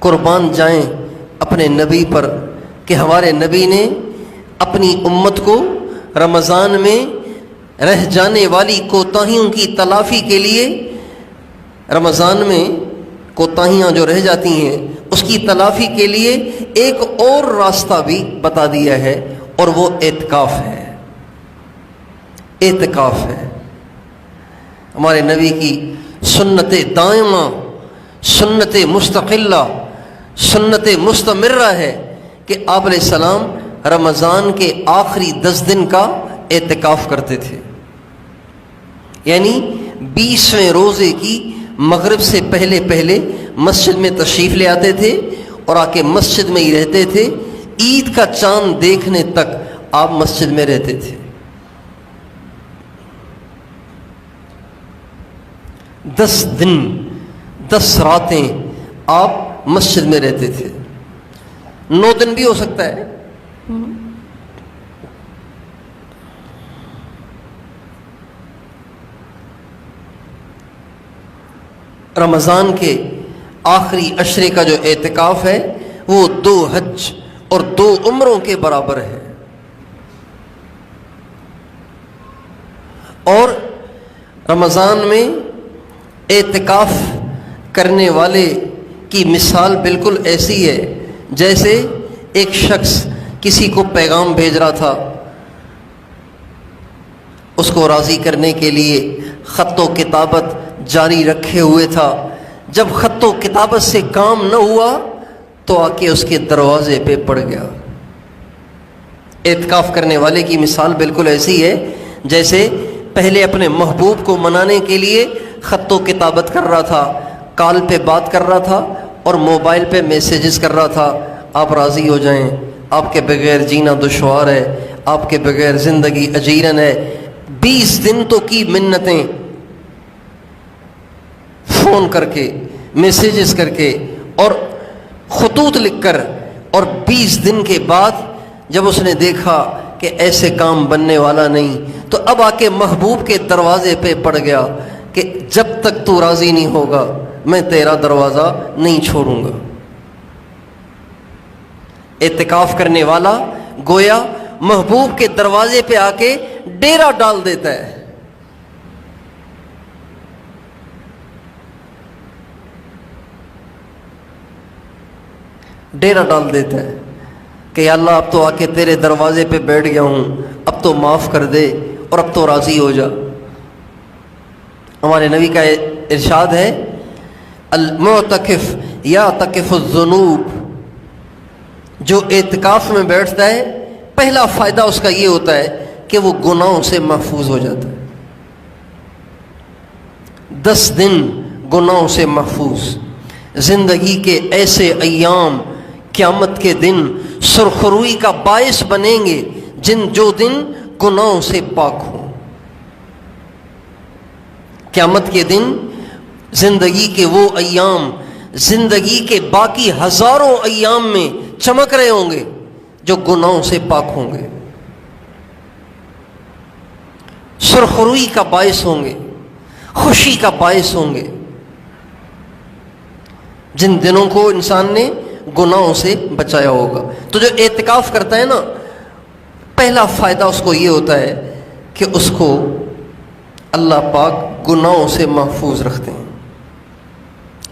قربان جائیں اپنے نبی پر کہ ہمارے نبی نے اپنی امت کو رمضان میں رہ جانے والی کوتاہیوں کی تلافی کے لیے، رمضان میں کوتاہیاں جو رہ جاتی ہیں اس کی تلافی کے لیے ایک اور راستہ بھی بتا دیا ہے، اور وہ اعتکاف ہے۔ اعتکاف ہے ہمارے نبی کی سنت دائمہ، سنت مستقلہ، سنت مستمرہ ہے کہ آپ علیہ السلام رمضان کے آخری 10 دن کا اعتکاف کرتے تھے، یعنی 20ویں روزے کی مغرب سے پہلے پہلے مسجد میں تشریف لے آتے تھے اور آ کے مسجد میں ہی رہتے تھے۔ عید کا چاند دیکھنے تک آپ مسجد میں رہتے تھے۔ 10 دن 10 راتیں آپ مسجد میں رہتے تھے، 9 دن بھی ہو سکتا ہے۔ رمضان کے آخری عشرے کا جو اعتکاف ہے وہ 2 حج اور 2 عمروں کے برابر ہے۔ اور رمضان میں اعتکاف کرنے والے کی مثال بالکل ایسی ہے جیسے ایک شخص کسی کو پیغام بھیج رہا تھا، اس کو راضی کرنے کے لیے خط و کتابت جاری رکھے ہوئے تھا۔ جب خط و کتابت سے کام نہ ہوا تو آ کے اس کے دروازے پہ پڑ گیا۔ اعتکاف کرنے والے کی مثال بالکل ایسی ہے جیسے پہلے اپنے محبوب کو منانے کے لیے خط و کتابت کر رہا تھا، کال پہ بات کر رہا تھا اور موبائل پہ میسیجز کر رہا تھا، آپ راضی ہو جائیں، آپ کے بغیر جینا دشوار ہے، آپ کے بغیر زندگی اجیرن ہے۔ 20 دن تو کی منتیں، فون کر کے، میسیجز کر کے اور خطوط لکھ کر، اور 20 دن کے بعد جب اس نے دیکھا کہ ایسے کام بننے والا نہیں تو اب آ کے محبوب کے دروازے پہ پڑ گیا کہ جب تک تو راضی نہیں ہوگا میں تیرا دروازہ نہیں چھوڑوں گا۔ اعتکاف کرنے والا گویا محبوب کے دروازے پہ آ کے ڈیرا ڈال دیتا ہے۔ ڈیرا ڈال دیتا ہے کہ یا اللہ اب تو آ کے تیرے دروازے پہ بیٹھ گیا ہوں، اب تو معاف کر دے اور اب تو راضی ہو جا۔ ہمارے نبی کا ارشاد ہے المعتکف یعتکف الذنوب، جو اعتکاف میں بیٹھتا ہے پہلا فائدہ اس کا یہ ہوتا ہے کہ وہ گناہوں سے محفوظ ہو جاتا ہے۔ 10 دن گناہوں سے محفوظ، زندگی کے ایسے ایام قیامت کے دن سرخروئی کا باعث بنیں گے جو دن گناہوں سے پاک ہوں۔ قیامت کے دن زندگی کے وہ ایام زندگی کے باقی ہزاروں ایام میں چمک رہے ہوں گے جو گناہوں سے پاک ہوں گے، سرخروئی کا باعث ہوں گے، خوشی کا باعث ہوں گے، جن دنوں کو انسان نے گناہوں سے بچایا ہوگا۔ تو جو اعتکاف کرتا ہے نا، پہلا فائدہ اس کو یہ ہوتا ہے کہ اس کو اللہ پاک گناہوں سے محفوظ رکھتے ہیں۔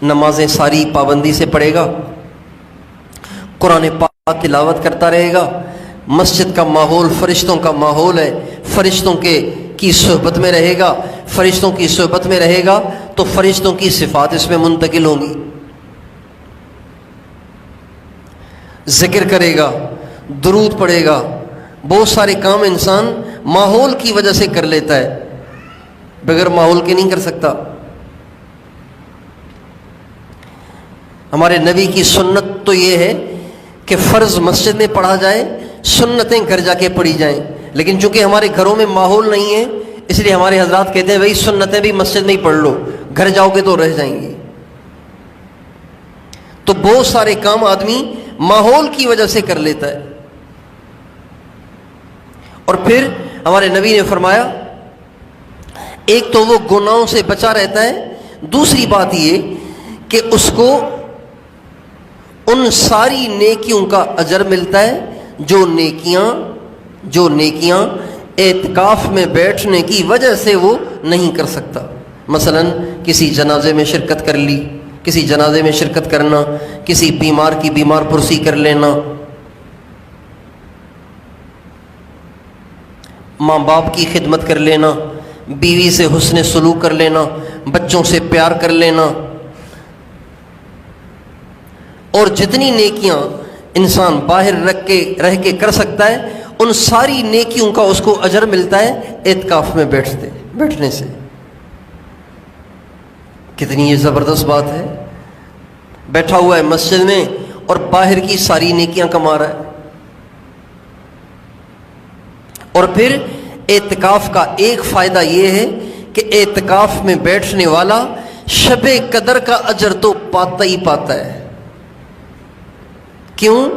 نمازیں ساری پابندی سے پڑھے گا، قرآن پاک تلاوت کرتا رہے گا، مسجد کا ماحول فرشتوں کا ماحول ہے، فرشتوں کی صحبت میں رہے گا، فرشتوں کی صحبت میں رہے گا تو فرشتوں کی صفات اس میں منتقل ہوں گی۔ ذکر کرے گا، درود پڑھے گا، بہت سارے کام انسان ماحول کی وجہ سے کر لیتا ہے، بغیر ماحول کے نہیں کر سکتا۔ ہمارے نبی کی سنت تو یہ ہے کہ فرض مسجد میں پڑھا جائے، سنتیں گھر جا کے پڑھی جائیں، لیکن چونکہ ہمارے گھروں میں ماحول نہیں ہے اس لیے ہمارے حضرات کہتے ہیں بھائی سنتیں بھی مسجد میں ہی پڑھ لو، گھر جاؤ گے تو رہ جائیں گی۔ تو بہت سارے کام آدمی ماحول کی وجہ سے کر لیتا ہے۔ اور پھر ہمارے نبی نے فرمایا ایک تو وہ گناہوں سے بچا رہتا ہے، دوسری بات یہ کہ اس کو ان ساری نیکیوں کا اجر ملتا ہے جو نیکیاں اعتکاف میں بیٹھنے کی وجہ سے وہ نہیں کر سکتا. مثلا کسی جنازے میں شرکت کر لی، کسی جنازے میں شرکت کرنا، کسی بیمار کی بیمار پرسی کر لینا، ماں باپ کی خدمت کر لینا، بیوی سے حسن سلوک کر لینا، بچوں سے پیار کر لینا، اور جتنی نیکیاں انسان باہر رہ کے کر سکتا ہے ان ساری نیکیوں کا اس کو اجر ملتا ہے اعتکاف میں بیٹھنے سے. کتنی یہ زبردست بات ہے. بیٹھا ہوا ہے مسجد میں اور باہر کی ساری نیکیاں کما رہا ہے. اور پھر اعتکاف کا ایک فائدہ یہ ہے کہ اعتکاف میں بیٹھنے والا شب قدر کا اجر تو پاتا ہی پاتا ہے. کیوں؟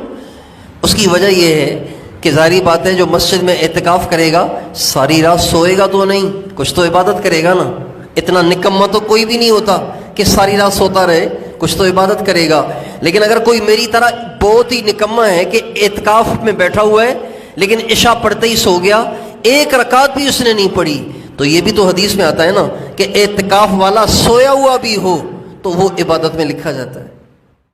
اس کی وجہ یہ ہے کہ ظاہری بات ہے جو مسجد میں اعتکاف کرے گا ساری رات سوئے گا تو نہیں، کچھ تو عبادت کرے گا نا. اتنا نکما تو کوئی بھی نہیں ہوتا کہ ساری رات سوتا رہے، کچھ تو عبادت کرے گا. لیکن اگر کوئی میری طرح بہت ہی نکما ہے کہ اعتکاف میں بیٹھا ہوا ہے لیکن عشاء پڑھتے ہی سو گیا، ایک رکعت بھی اس نے نہیں پڑھی، تو یہ بھی تو حدیث میں آتا ہے نا کہ اعتکاف والا سویا ہوا بھی ہو تو وہ عبادت میں لکھا جاتا ہے.